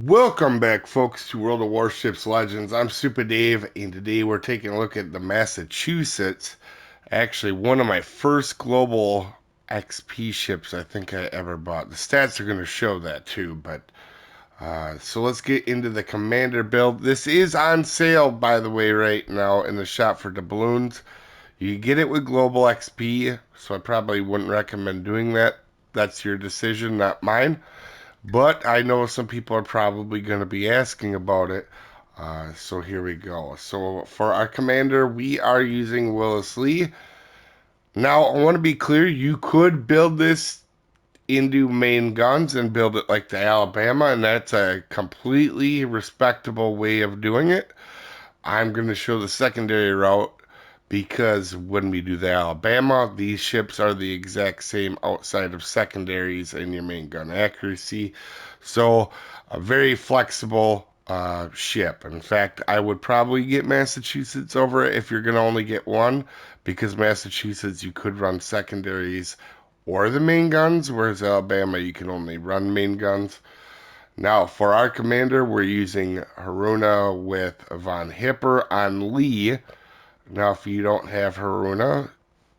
Welcome back, folks, to World of Warships Legends. I'm Soopa-Dave, and today we're taking a look at the Massachusetts. Actually, one of my first global XP ships I think I ever bought. The stats are going to show that too, but so let's get into the Commander build. This is on sale, by the way, right now in the shop for doubloons. You get it with global XP, so I probably wouldn't recommend doing that. That's your decision, not mine. But I know some people are probably going to be asking about it. So here we go. So for our commander, we are using Willis Lee. Now, I want to be clear, you could build this into main guns and build it like the Alabama, and that's a completely respectable way of doing it. I'm going to show the secondary route because when we do the Alabama, these ships are the exact same outside of secondaries and your main gun accuracy. So a very flexible ship. In fact, I would probably get Massachusetts over it if you're going to only get one, because Massachusetts you could run secondaries or the main guns, whereas Alabama you can only run main guns. Now, for our commander, we're using Haruna with Von Hipper on Lee. Now, if you don't have Haruna,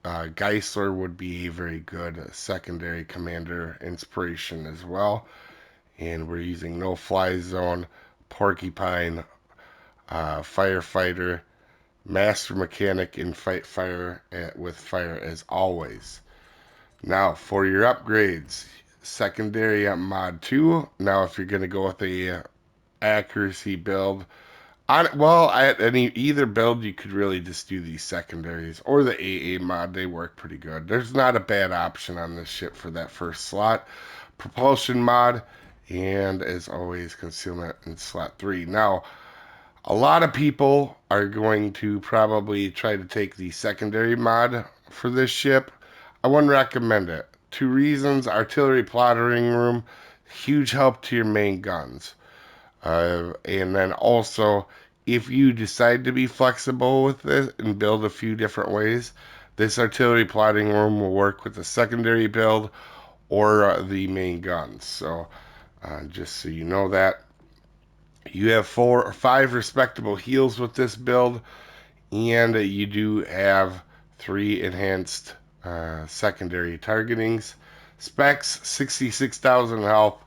Geisler would be a very good secondary commander inspiration as well. And we're using No Fly Zone, Porcupine, Firefighter, Master Mechanic, and Fight Fire with Fire as always. Now, for your upgrades, secondary at Mod 2. Now, if you're going to go with a accuracy build, at either build, you could really just do these secondaries or the AA mod. They work pretty good. There's not a bad option on this ship for that first slot. Propulsion mod, and as always, concealment in slot 3. Now, a lot of people are going to probably try to take the secondary mod for this ship. I wouldn't recommend it. 2 reasons: artillery plottering room, huge help to your main guns. And then also, if you decide to be flexible with this and build a few different ways, this artillery plotting room will work with the secondary build or the main guns. So just so you know that. You have 4 or 5 respectable heals with this build, and you do have 3 enhanced secondary targetings. Specs: 66,000 health,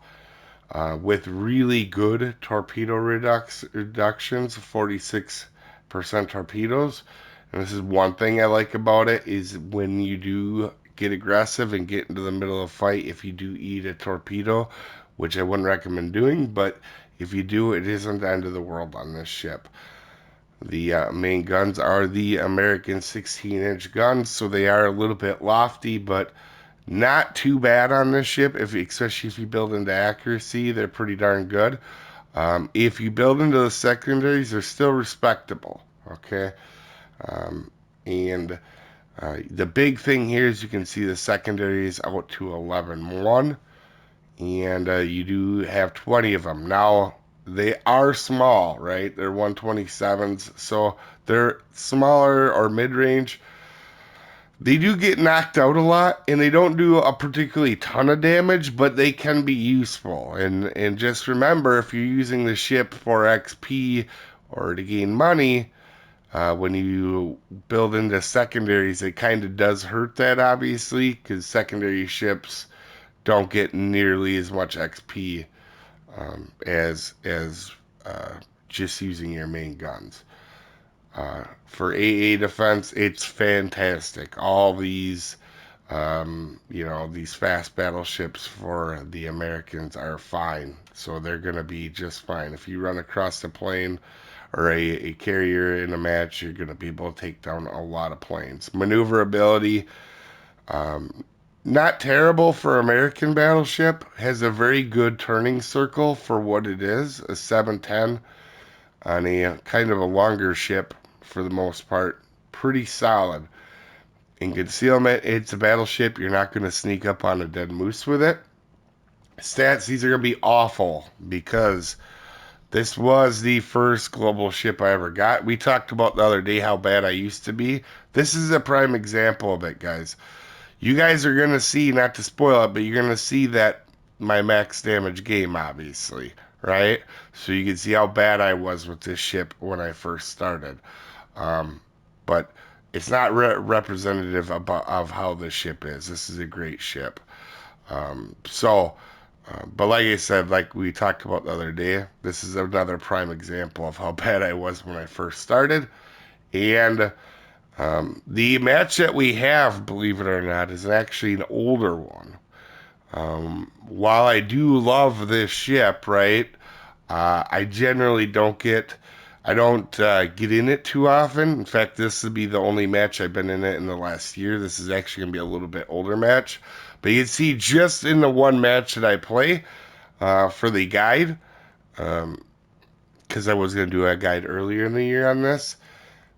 with really good torpedo reductions, 46% torpedoes. And this is one thing I like about it, is when you do get aggressive and get into the middle of a fight, if you do eat a torpedo, which I wouldn't recommend doing, but if you do, it isn't the end of the world on this ship. The main guns are the American 16-inch guns, so they are a little bit lofty, but not too bad on this ship, especially if you build into accuracy. They're pretty darn good. If you build into the secondaries, they're still respectable. Okay. And the big thing here is you can see the secondaries out to 11-1, and you do have 20 of them. Now, they are small, right? They're 127s, so they're smaller or mid-range. They do get knocked out a lot, and they don't do a particularly ton of damage, but they can be useful. And just remember, if you're using the ship for XP or to gain money, when you build into secondaries, it kind of does hurt that, obviously, because secondary ships don't get nearly as much XP as just using your main guns. For AA defense, it's fantastic. All these, these fast battleships for the Americans are fine. So they're going to be just fine. If you run across the plane or a carrier in a match, you're going to be able to take down a lot of planes. Maneuverability, not terrible for American battleship. Has a very good turning circle for what it is, a 710 on a kind of a longer ship for the most part. Pretty solid. In concealment, it's a battleship. You're not going to sneak up on a dead moose with it. Stats, these are going to be awful because this was the first global ship I ever got. We talked about the other day how bad I used to be. This is a prime example of it, guys. You guys are going to see, not to spoil it, but you're going to see that my max damage game, obviously, right? So you can see how bad I was with this ship when I first started. But it's not representative of how this ship is. This is a great ship. But like I said, like we talked about the other day, this is another prime example of how bad I was when I first started. And the match that we have, believe it or not, is actually an older one. While I do love this ship, right, I generally I don't get in it too often. In fact, this would be the only match I've been in it in the last year. This is actually going to be a little bit older match. But you can see just in the one match that I play for the guide, because I was going to do a guide earlier in the year on this,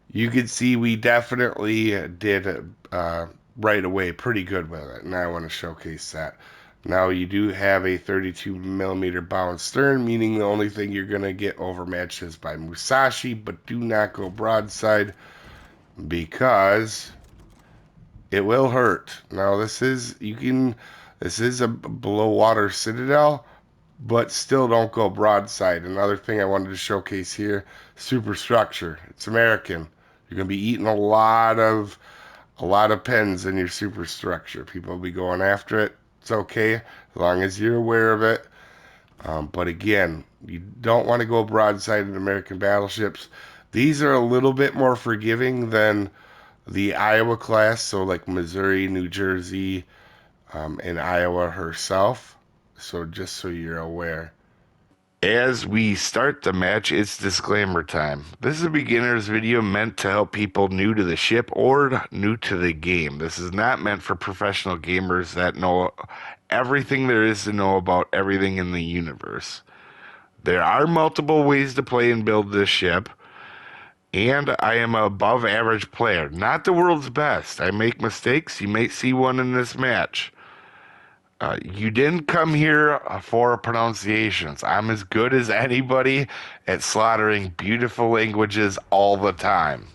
you can see we definitely did right away pretty good with it. And I want to showcase that. Now you do have a 32 millimeter bow and stern, meaning the only thing you're going to get overmatched is by Musashi, but do not go broadside because it will hurt. Now this is a below water citadel, but still don't go broadside. Another thing I wanted to showcase here, superstructure. It's American. You're going to be eating a lot of pens in your superstructure. People will be going after it. It's okay as long as you're aware of it. But again, you don't want to go broadside in American battleships. These are a little bit more forgiving than the Iowa class, so like Missouri, New Jersey, and Iowa herself. So just so you're aware. As we start the match, it's disclaimer time. This is a beginner's video meant to help people new to the ship or new to the game. This is not meant for professional gamers that know everything there is to know about everything in the universe. There are multiple ways to play and build this ship, and I am an above average player, not the world's best. I make mistakes. You may see one in this match. You didn't come here for pronunciations. I'm as good as anybody at slaughtering beautiful languages all the time.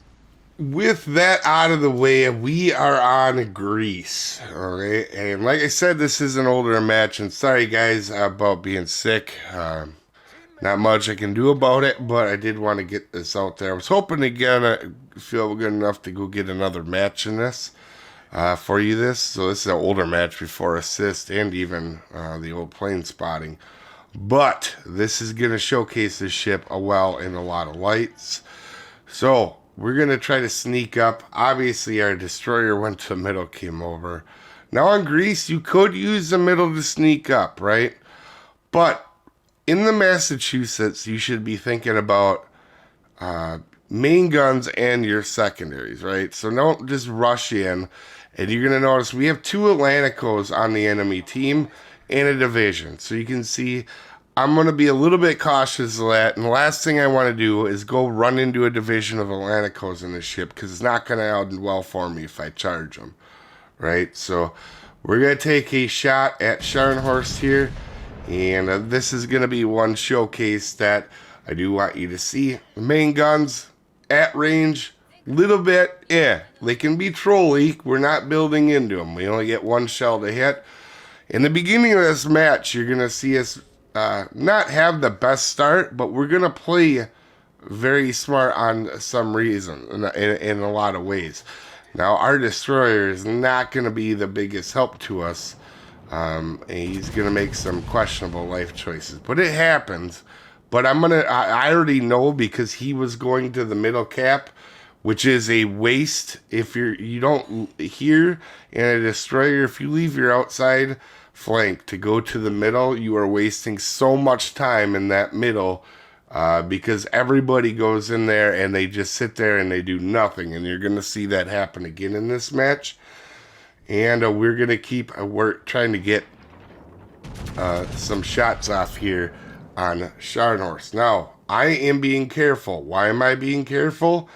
With that out of the way, we are on Greece. All right. And like I said, this is an older match. And sorry, guys, about being sick. Not much I can do about it, but I did want to get this out there. I was hoping to feel good enough to go get another match in this. For you so this is an older match before assist and even the old plane spotting, but this is going to showcase this ship well in a lot of lights. So we're going to try to sneak up. Obviously our destroyer went to the middle, came over. Now on Greece you could use the middle to sneak up, right? But in the Massachusetts you should be thinking about main guns and your secondaries, right? So don't just rush in. And you're going to notice we have 2 Atlanticos on the enemy team and a division. So you can see I'm going to be a little bit cautious of that. And the last thing I want to do is go run into a division of Atlanticos in this ship, because it's not going to end well for me if I charge them, right? So we're going to take a shot at Scharnhorst here. And this is going to be one showcase that I do want you to see. The main guns at range, little bit, they can be trolly. We're not building into them. We only get 1 shell to hit. In the beginning of this match, you're going to see us not have the best start, but we're going to play very smart on some reason, in a lot of ways. Now, our destroyer is not going to be the biggest help to us. And he's going to make some questionable life choices. But it happens. But I already know, because he was going to the middle cap, which is a waste. If you don't here in a destroyer, if you leave your outside flank to go to the middle, you are wasting so much time in that middle, because everybody goes in there and they just sit there and they do nothing. And you're going to see that happen again in this match. And we're going to keep trying to get some shots off here on Scharnhorst. Now, I am being careful. Why am I being careful?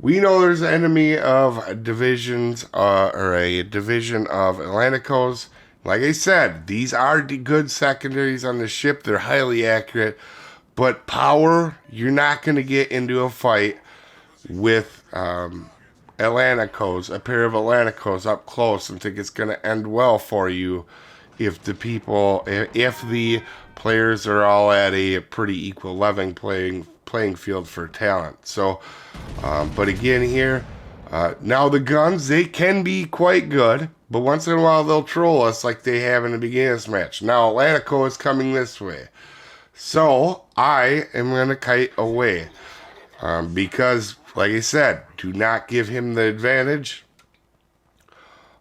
We know there's an enemy of divisions, or a division of Atlanticos. Like I said, these are good secondaries on the ship. They're highly accurate. But power, you're not going to get into a fight with Atlanticos, a pair of Atlanticos up close, and think it's going to end well for you if the players are all at a pretty equal leveling playing field for talent. So, but again here, now the guns, they can be quite good, but once in a while they'll troll us like they have in the beginning of this match. Now Atlantico is coming this way, so I am going to kite away, because, like I said, do not give him the advantage.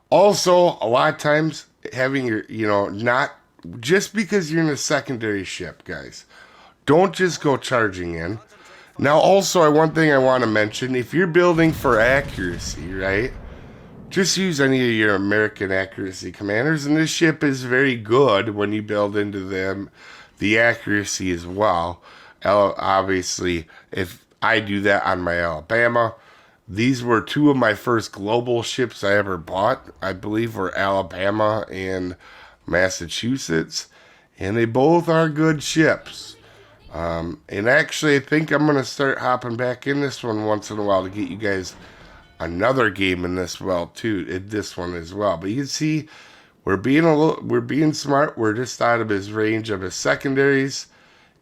Also, a lot of times, having your, not just because you're in a secondary ship, guys, don't just go charging in. Now, also, one thing I want to mention, if you're building for accuracy, right, just use any of your American accuracy commanders, and this ship is very good when you build into them the accuracy as well. Obviously, if I do that on my Alabama, these were two of my first global ships I ever bought. I believe were Alabama and Massachusetts, and they both are good ships. And actually, I think I'm going to start hopping back in this one once in a while to get you guys another game in this this one as well. But you can see we're being smart. We're just out of his range of his secondaries,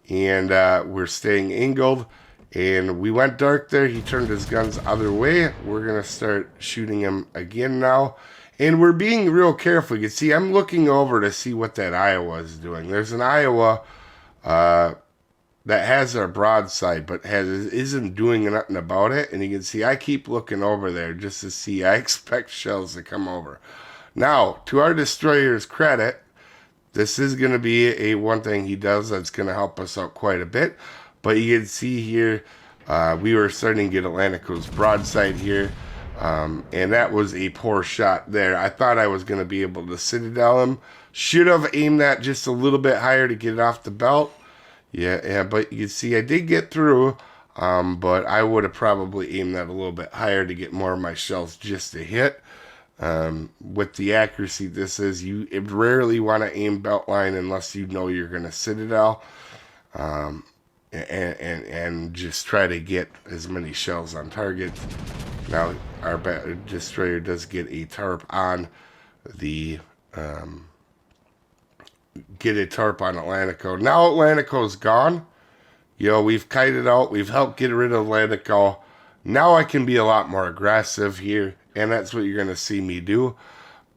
and we're staying angled. And we went dark there. He turned his guns other way. We're going to start shooting him again now. And we're being real careful. You can see I'm looking over to see what that Iowa is doing. There's an Iowa that has our broadside, but isn't doing nothing about it. And you can see I keep looking over there just to see. I expect shells to come over. Now, to our destroyer's credit, this is going to be one thing he does that's going to help us out quite a bit. But you can see here, we were starting to get Atlantico's broadside here. And that was a poor shot there. I thought I was going to be able to citadel him. Should have aimed that just a little bit higher to get it off the belt. Yeah, but you can see I did get through. But I would have probably aimed that a little bit higher to get more of my shells just to hit. With the accuracy this is, you rarely want to aim belt line unless you know you're going to citadel. And just try to get as many shells on target. Now our destroyer does get a tarp on Atlantico. Now Atlantico's gone. We've kited out. We've helped get rid of Atlantico. Now I can be a lot more aggressive here, and that's what you're going to see me do.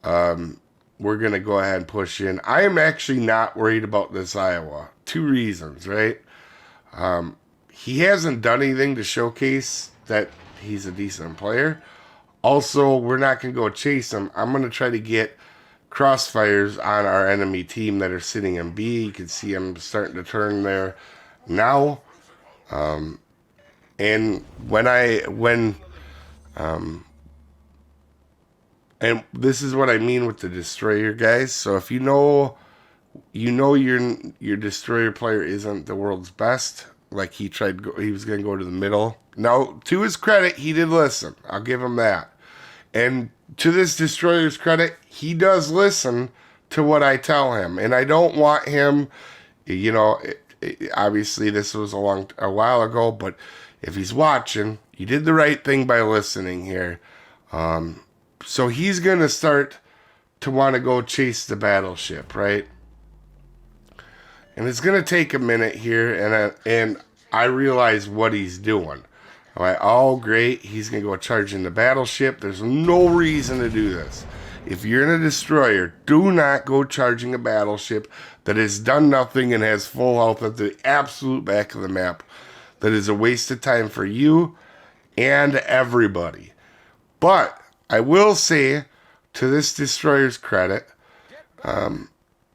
We're going to go ahead and push in. I am actually not worried about this Iowa. 2 reasons, right? He hasn't done anything to showcase that he's a decent player. Also, we're not going to go chase him. I'm going to try to get crossfires on our enemy team that are sitting in B. You can see him starting to turn there now. And and this is what I mean with the destroyer, guys. So if you know your destroyer player isn't the world's best, like he was going to go to the middle. Now, to his credit, he did listen. I'll give him that. And to this destroyer's credit, he does listen to what I tell him. And I don't want him, obviously this was a while ago, but if he's watching, you did the right thing by listening here. So he's going to start to want to go chase the battleship, right? And it's going to take a minute here, and I realize what he's doing. I'm like, oh, great, he's going to go charging the battleship. There's no reason to do this. If you're in a destroyer, do not go charging a battleship that has done nothing and has full health at the absolute back of the map. That is a waste of time for you and everybody. But I will say, to this destroyer's credit,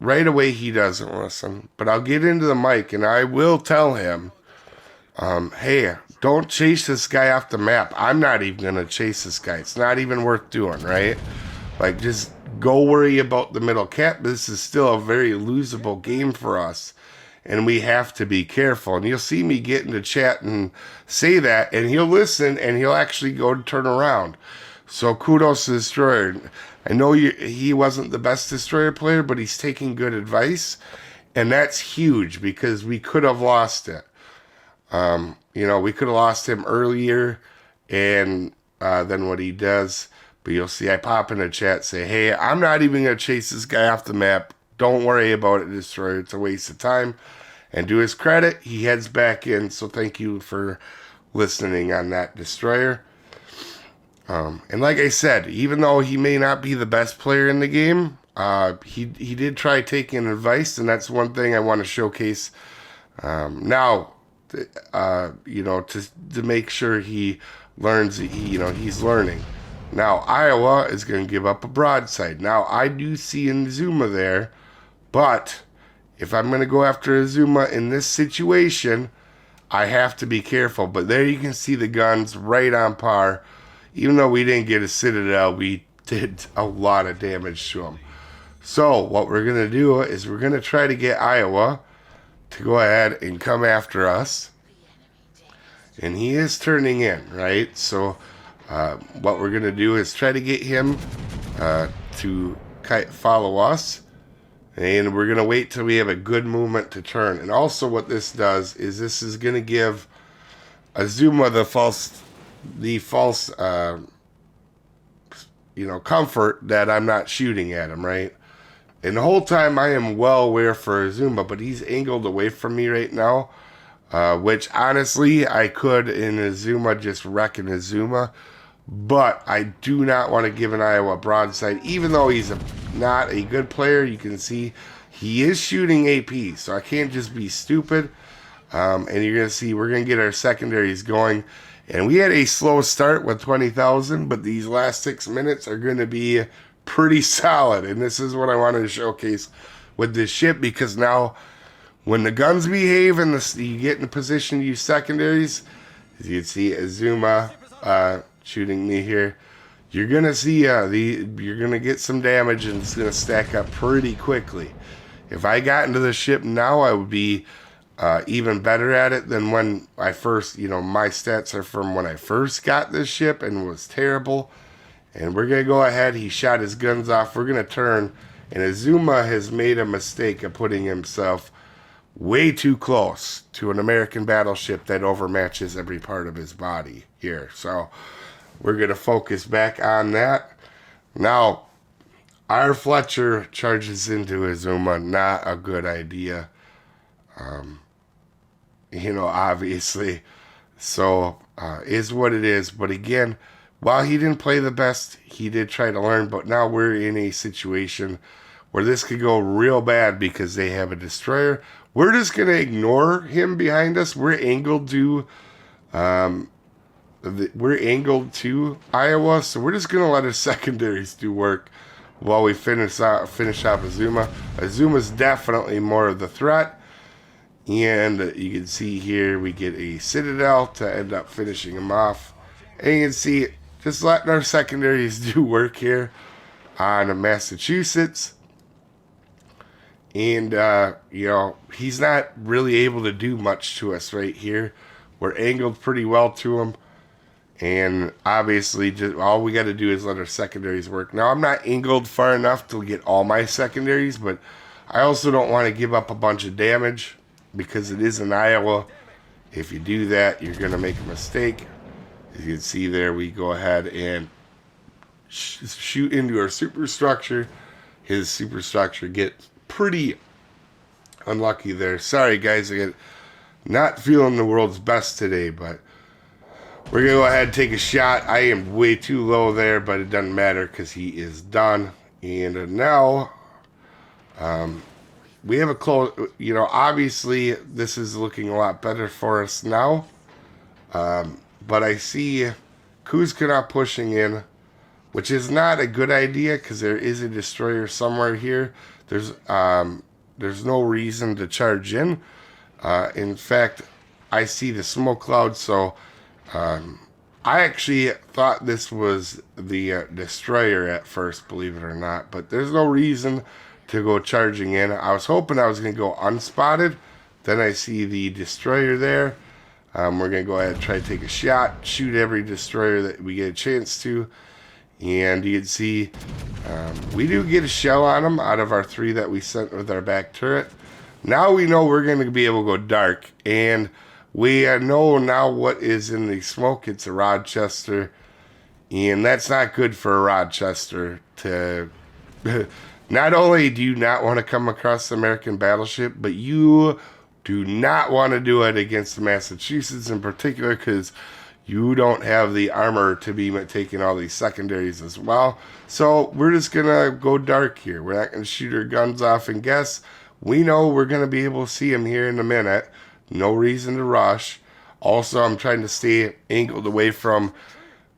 right away he doesn't listen. But I'll get into the mic and I will tell him, hey, don't chase this guy off the map. I'm not even going to chase this guy. It's not even worth doing, right? Like, just go worry about the middle cap. This is still a very losable game for us. And we have to be careful. And you'll see me get into chat and say that. And he'll listen and he'll actually go to turn around. So kudos to the destroyer. I know he wasn't the best destroyer player, but he's taking good advice. And that's huge because we could have lost it. We could have lost him earlier and than what he does. But you'll see I pop in the chat, say, hey, I'm not even going to chase this guy off the map. don't worry about it, destroyer. It's a waste of time. And to his credit, he heads back in. So thank you for listening on that, destroyer. And like I said, even though he may not be the best player in the game, he did try taking advice, and that's one thing I want to showcase now. To make sure he learns, he's learning. Now Iowa is going to give up a broadside. Now I do see Azuma there, but if I'm going to go after Azuma in this situation, I have to be careful. But there you can see the guns right on par. Even though we didn't get a Citadel, we did a lot of damage to him. So what we're going to do is we're going to try to get Iowa to go ahead and come after us. And he is turning in, right? So what we're going to do is try to get him to follow us. And we're going to wait till we have a good movement to turn. And also what this does is this is going to give Azuma the false comfort that I'm not shooting at him, right? And the whole time I am well aware for Azuma, but he's angled away from me right now, which honestly I could in Azuma just wreck an Azuma, but I do not want to give an Iowa broadside, even though he's not a good player. You can see he is shooting AP, so I can't just be stupid. And you're going to see we're going to get our secondaries going. And we had a slow start with 20,000, but these last 6 minutes are going to be pretty solid. And this is what I wanted to showcase with this ship, because now when the guns behave and you get in a position to use secondaries, as you can see Azuma shooting me here, you're going to see you're going to get some damage, and it's going to stack up pretty quickly. If I got into the ship now, I would be even better at it than when I first, my stats are from when I first got this ship and was terrible. And we're going to go ahead. He shot his guns off. We're going to turn. And Azuma has made a mistake of putting himself way too close to an American battleship that overmatches every part of his body here. So we're going to focus back on that. Now, our Fletcher charges into Azuma. Not a good idea. Obviously. So, is what it is. But again, while he didn't play the best, he did try to learn. But now we're in a situation where this could go real bad because they have a destroyer. We're just going to ignore him behind us. We're angled to Iowa, so we're just going to let our secondaries do work while we finish off Azuma. Azuma's definitely more of the threat. And you can see here we get a Citadel to end up finishing him off. And you can see just letting our secondaries do work here on Massachusetts. And, he's not really able to do much to us right here. We're angled pretty well to him. And obviously, just all we got to do is let our secondaries work. Now, I'm not angled far enough to get all my secondaries, but I also don't want to give up a bunch of damage because it is in Iowa. If you do that, you're going to make a mistake. As you can see there, we go ahead and shoot into our superstructure. His superstructure gets pretty unlucky there. Sorry, guys, I get not feeling the world's best today, but we're going to go ahead and take a shot. I am way too low there, but it doesn't matter because he is done. And now we have a close, obviously this is looking a lot better for us now. But I see Kuzkina pushing in, which is not a good idea because there is a destroyer somewhere here. There's no reason to charge in. In fact, I see the smoke cloud, so I actually thought this was the destroyer at first, believe it or not. But there's no reason to go charging in. I was hoping I was going to go unspotted. Then I see the destroyer there. We're going to go ahead and try to take a shot, shoot every destroyer that we get a chance to. And you can see we do get a shell on them out of our 3 that we sent with our back turret. Now we know we're going to be able to go dark. And we know now what is in the smoke. It's a Rochester. And that's not good for a Rochester to Not only do you not want to come across the American battleship, but you do not want to do it against the Massachusetts in particular, because you don't have the armor to be taking all these secondaries as well. So we're just going to go dark here. We're not going to shoot our guns off and guess. We know we're going to be able to see them here in a minute. No reason to rush. Also, I'm trying to stay angled away from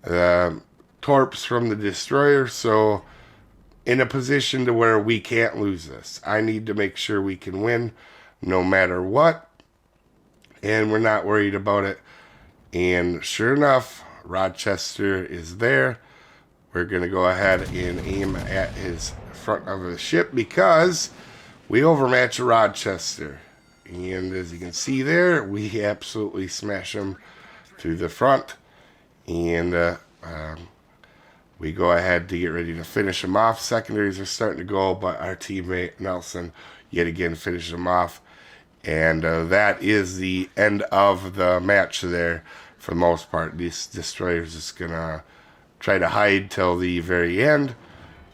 the torps from the destroyer, so in a position to where we can't lose this. I need to make sure we can win no matter what, and we're not worried about it. And sure enough, Rochester is there. We're going to go ahead and aim at his front of the ship because we overmatch Rochester. And as you can see there, we absolutely smash him through the front. And we go ahead to get ready to finish him off. Secondaries are starting to go, but our teammate Nelson yet again finishes him off. And that is the end of the match there for the most part. These destroyers just going to try to hide till the very end,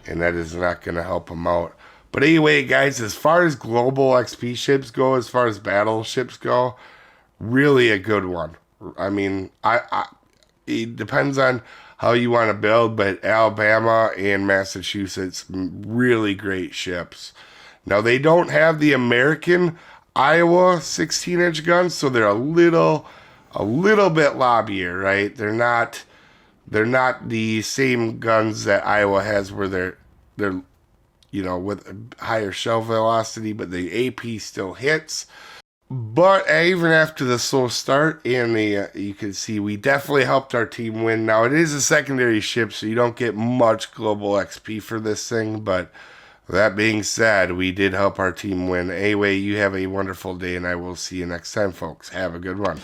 and that is not going to help them out. But anyway, guys, as far as global XP ships go, as far as battleships go, really a good one. I mean, it depends on how you want to build, but Alabama and Massachusetts, really great ships. Now, they don't have the American Iowa 16-inch guns, so they're a little bit lobbier, right? They're not the same guns that Iowa has, where they're with higher shell velocity, but the AP still hits. But even after the slow start and you can see we definitely helped our team win. Now, it is a secondary ship, so you don't get much global XP for this thing, but that being said, we did help our team win. Anyway, you have a wonderful day, and I will see you next time, folks. Have a good one.